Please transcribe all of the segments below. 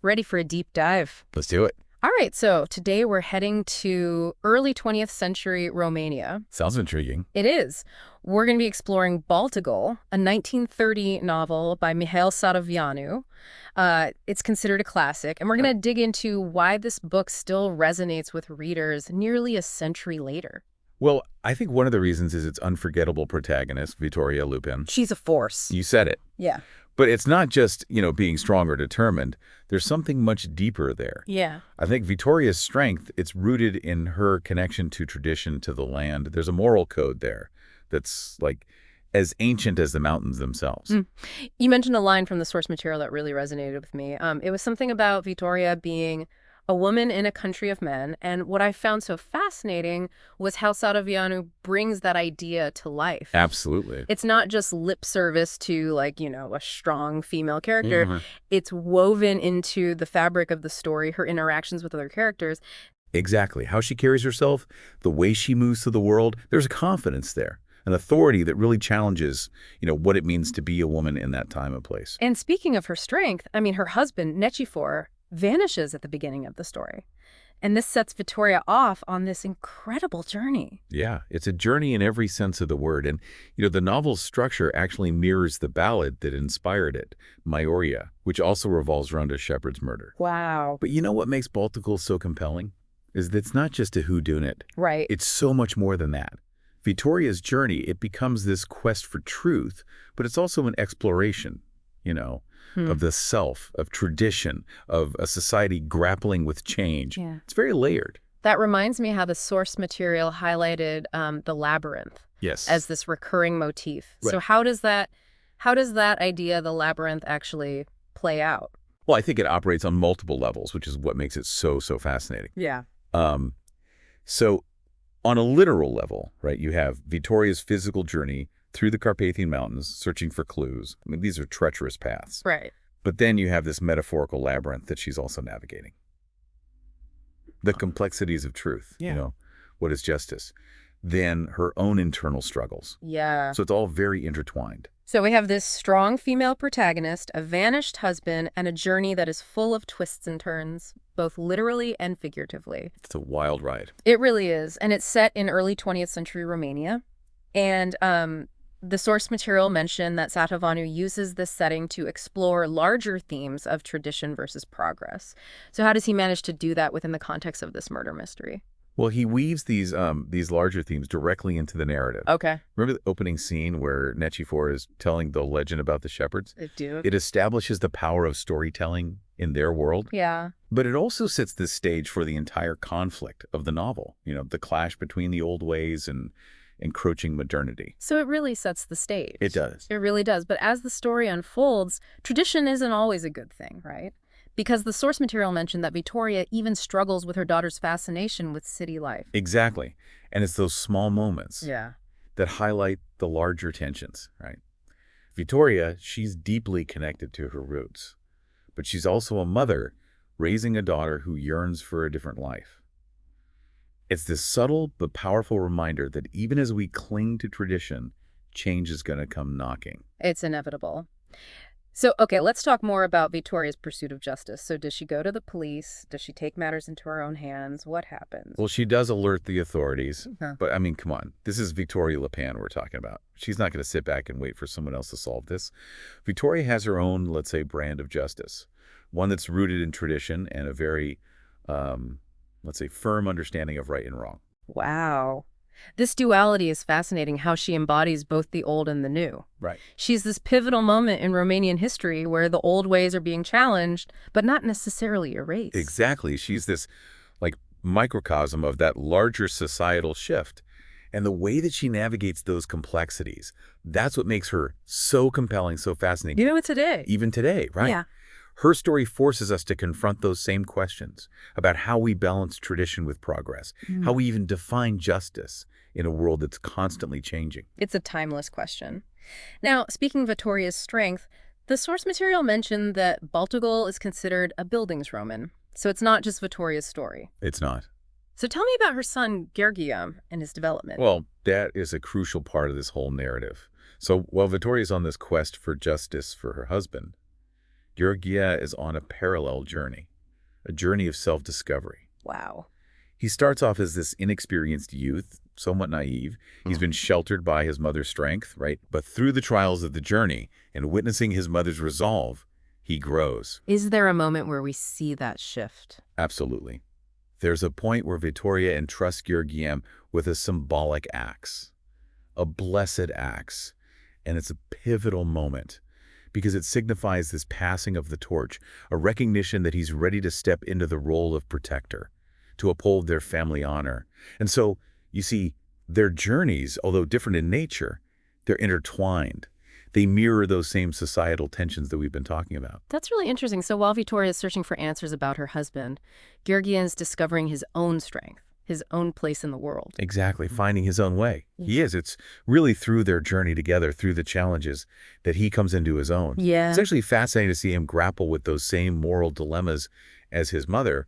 Ready for a deep dive? Let's do it. All right, so today we're heading to early 20th century Romania. Sounds intriguing. It is. We're going to be exploring Baltagul, a 1930 novel by Mihail Sadoveanu. It's considered a classic, and we're going to dig into why this book still resonates with readers nearly a century later. Well, I think one of the reasons is its unforgettable protagonist, Victoria Lupin. She's a force. You said it. Yeah. But it's not just, being strong or determined. There's something much deeper there. Yeah. I think Victoria's strength, it's rooted in her connection to tradition, to the land. There's a moral code there that's like as ancient as the mountains themselves. You mentioned a line from the source material that really resonated with me. It was something about Victoria being a woman in a country of men, and what I found so fascinating was how Sadoveanu brings that idea to life. Absolutely. It's not just lip service to, a strong female character. It's woven into the fabric of the story, her interactions with other characters. Exactly. How she carries herself, the way she moves through the world, there's a confidence there, an authority that really challenges, what it means to be a woman in that time and place. And speaking of her strength, her husband, Nichifor, vanishes at the beginning of the story. And this sets Victoria off on this incredible journey. Yeah, it's a journey in every sense of the word. And, the novel's structure actually mirrors the ballad that inspired it, Maioria, which also revolves around a shepherd's murder. Wow. But what makes Baltagul so compelling? Is that it's not just a whodunit. Right. It's so much more than that. Victoria's journey, it becomes this quest for truth, but it's also an exploration, of the self, of tradition, of a society grappling with change. Yeah. It's very layered. That reminds me how the source material highlighted the labyrinth as this recurring motif. Right. So how does that idea, the labyrinth, actually play out? Well, I think it operates on multiple levels, which is what makes it so fascinating. Yeah. So on a literal level, right, you have Victoria's physical journey through the Carpathian Mountains, searching for clues. These are treacherous paths. Right. But then you have this metaphorical labyrinth that she's also navigating. The complexities of truth, what is justice? Then her own internal struggles. Yeah. So it's all very intertwined. So we have this strong female protagonist, a vanished husband, and a journey that is full of twists and turns, both literally and figuratively. It's a wild ride. It really is. And it's set in early 20th century Romania. And the source material mentioned that Sadoveanu uses this setting to explore larger themes of tradition versus progress. So how does he manage to do that within the context of this murder mystery? Well, he weaves these larger themes directly into the narrative. Okay. Remember the opening scene where Nichifor is telling the legend about the shepherds? I do. It establishes the power of storytelling in their world. Yeah. But it also sets the stage for the entire conflict of the novel, the clash between the old ways and encroaching modernity. So it really sets the stage. It does. It really does. But as the story unfolds, tradition isn't always a good thing, right? Because the source material mentioned that Victoria even struggles with her daughter's fascination with city life. Exactly. And it's those small moments that highlight the larger tensions, right? Victoria, she's deeply connected to her roots, but she's also a mother raising a daughter who yearns for a different life. It's this subtle but powerful reminder that even as we cling to tradition, change is going to come knocking. It's inevitable. So, okay, let's talk more about Victoria's pursuit of justice. So does she go to the police? Does she take matters into her own hands? What happens? Well, she does alert the authorities. But, come on. This is Victoria Lupin we're talking about. She's not going to sit back and wait for someone else to solve this. Victoria has her own, let's say, brand of justice, one that's rooted in tradition and a very, let's say, firm understanding of right and wrong. Wow. This duality is fascinating, how she embodies both the old and the new. Right. She's this pivotal moment in Romanian history where the old ways are being challenged, but not necessarily erased. Exactly. She's this, microcosm of that larger societal shift. And the way that she navigates those complexities, that's what makes her so compelling, so fascinating. Even today, right? Yeah. Her story forces us to confront those same questions about how we balance tradition with progress, how we even define justice in a world that's constantly changing. It's a timeless question. Now, speaking of Victoria's strength, the source material mentioned that Baltagul is considered a Bildungsroman. So it's not just Victoria's story. It's not. So tell me about her son, Georgium, and his development. Well, that is a crucial part of this whole narrative. So while Victoria's on this quest for justice for her husband, Georgia is on a parallel journey, a journey of self-discovery. Wow. He starts off as this inexperienced youth, somewhat naive. He's been sheltered by his mother's strength, right? But through the trials of the journey and witnessing his mother's resolve, he grows. Is there a moment where we see that shift? Absolutely. There's a point where Vittoria entrusts Georgiem with a symbolic axe, a blessed axe, and it's a pivotal moment because it signifies this passing of the torch, a recognition that he's ready to step into the role of protector, to uphold their family honor. And so, you see, their journeys, although different in nature, they're intertwined. They mirror those same societal tensions that we've been talking about. That's really interesting. So while Vittoria is searching for answers about her husband, Georgian's discovering his own strength, his own place in the world. Exactly, finding his own way. He is. It's really through their journey together, through the challenges, that he comes into his own. Yeah. It's actually fascinating to see him grapple with those same moral dilemmas as his mother,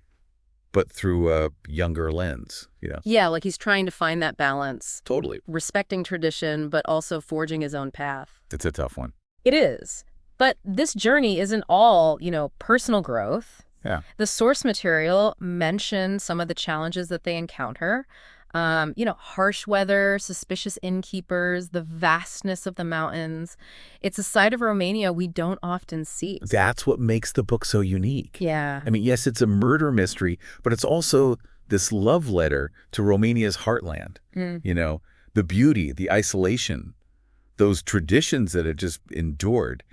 but through a younger lens, you know? Yeah, like he's trying to find that balance. Totally. Respecting tradition, but also forging his own path. It's a tough one. It is. But this journey isn't all, personal growth. Yeah. The source material mentions some of the challenges that they encounter. Harsh weather, suspicious innkeepers, the vastness of the mountains. It's a side of Romania we don't often see. That's what makes the book so unique. Yeah. I mean, yes, it's a murder mystery, but it's also this love letter to Romania's heartland. The beauty, the isolation, those traditions that it just endured.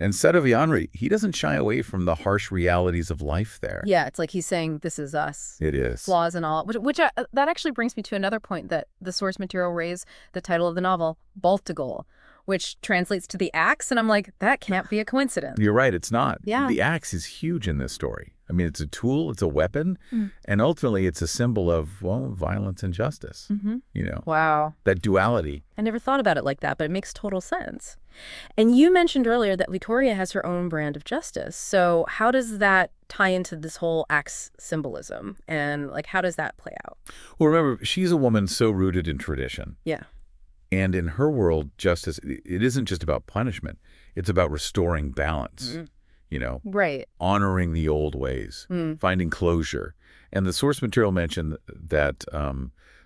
And Sadoveanu, he doesn't shy away from the harsh realities of life there. Yeah, it's like he's saying, this is us. It is. Flaws and all. That actually brings me to another point that the source material raised, the title of the novel, Baltagul, which translates to the axe. And I'm like, that can't be a coincidence. You're right, it's not. Yeah. The axe is huge in this story. I mean, it's a tool, it's a weapon, and ultimately it's a symbol of, violence and justice. Wow. That duality. I never thought about it like that, but it makes total sense. And you mentioned earlier that Vittoria has her own brand of justice. So how does that tie into this whole axe symbolism? And how does that play out? Well, remember, she's a woman so rooted in tradition. Yeah. And in her world, justice, it isn't just about punishment. It's about restoring balance. Right. Honoring the old ways, finding closure. And the source material mentioned that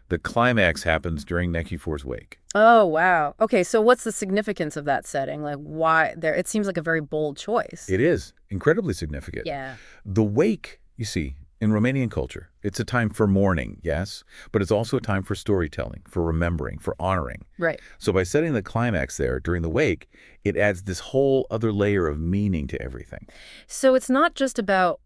the climax happens during Nikifor's wake. Oh, wow. Okay, so what's the significance of that setting? Why there? It seems like a very bold choice. It is incredibly significant. Yeah. The wake, you see, in Romanian culture, it's a time for mourning, yes, but it's also a time for storytelling, for remembering, for honoring. Right. So by setting the climax there during the wake, it adds this whole other layer of meaning to everything. So it's not just about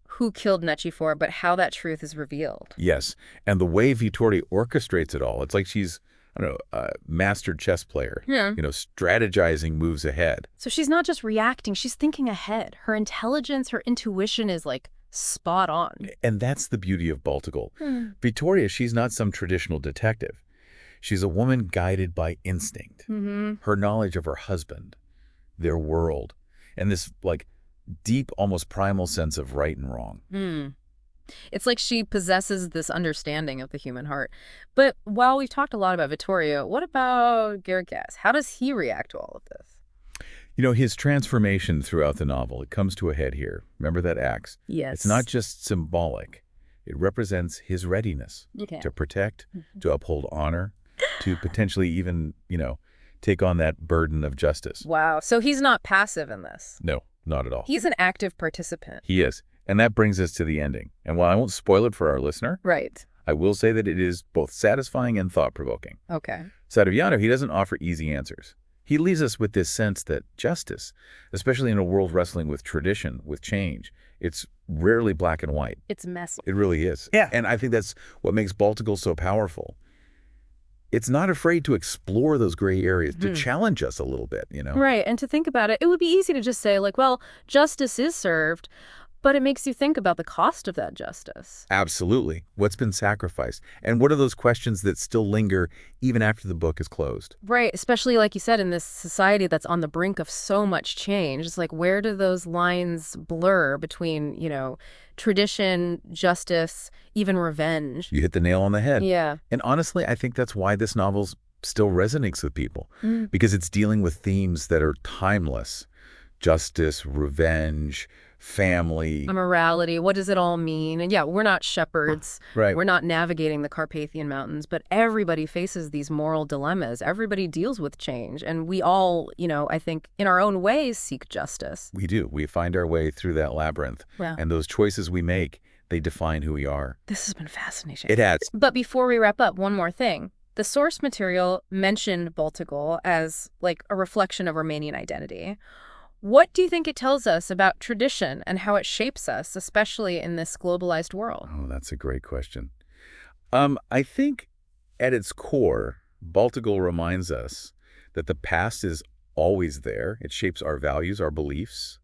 who killed Nikifor, but how that truth is revealed. Yes, and the way Vittoria orchestrates it all, it's like she's, a master chess player, strategizing moves ahead. So she's not just reacting, she's thinking ahead. Her intelligence, her intuition is spot on. And that's the beauty of Baltagul. Vittoria, she's not some traditional detective. She's a woman guided by instinct, her knowledge of her husband, their world, and this deep, almost primal sense of right and wrong. It's like she possesses this understanding of the human heart. But while we've talked a lot about Vittoria, what about Gerges? How does he react to all of this? His transformation throughout the novel, it comes to a head here. Remember that axe? Yes. It's not just symbolic. It represents his readiness to protect, to uphold honor, to potentially even, take on that burden of justice. Wow. So he's not passive in this. No, not at all. He's an active participant. He is. And that brings us to the ending. And while I won't spoil it for our listener, right, I will say that it is both satisfying and thought-provoking. Okay. Sadoveanu, he doesn't offer easy answers. He leaves us with this sense that justice, especially in a world wrestling with tradition, with change, it's rarely black and white. It's messy. It really is. Yeah. And I think that's what makes Baltagul so powerful. It's not afraid to explore those gray areas, to challenge us a little bit, Right. And to think about it, it would be easy to just say, justice is served, but it makes you think about the cost of that justice. Absolutely. What's been sacrificed? And what are those questions that still linger even after the book is closed? Right. Especially, like you said, in this society that's on the brink of so much change. It's where do those lines blur between, tradition, justice, even revenge? You hit the nail on the head. Yeah. And honestly, I think that's why this novel still resonates with people, because it's dealing with themes that are timeless. justice, revenge, family. A morality, what does it all mean? And yeah, we're not shepherds. Right. We're not navigating the Carpathian Mountains, but everybody faces these moral dilemmas. Everybody deals with change. And we all, I think, in our own ways, seek justice. We do. We find our way through that labyrinth. Yeah. And those choices we make, they define who we are. This has been fascinating. It has. But before we wrap up, one more thing. The source material mentioned Baltagul as like a reflection of Romanian identity. What do you think it tells us about tradition and how it shapes us, especially in this globalized world? Oh, that's a great question. I think at its core, Baltagul reminds us that the past is always there. It shapes our values, our beliefs.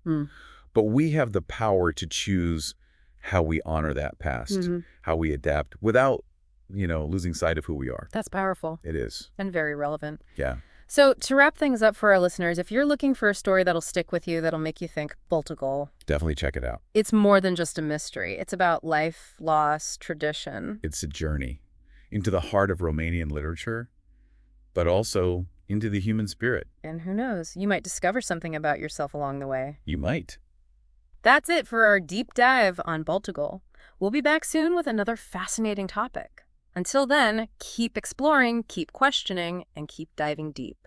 But we have the power to choose how we honor that past, how we adapt without, losing sight of who we are. That's powerful. It is. And very relevant. Yeah. So to wrap things up for our listeners, if you're looking for a story that'll stick with you, that'll make you think Baltagul, Definitely check it out. it's more than just a mystery. It's about life, loss, tradition. It's a journey into the heart of Romanian literature, but also into the human spirit. And who knows, you might discover something about yourself along the way. You might. That's it for our deep dive on Baltagul. We'll be back soon with another fascinating topic. Until then, keep exploring, keep questioning, and keep diving deep.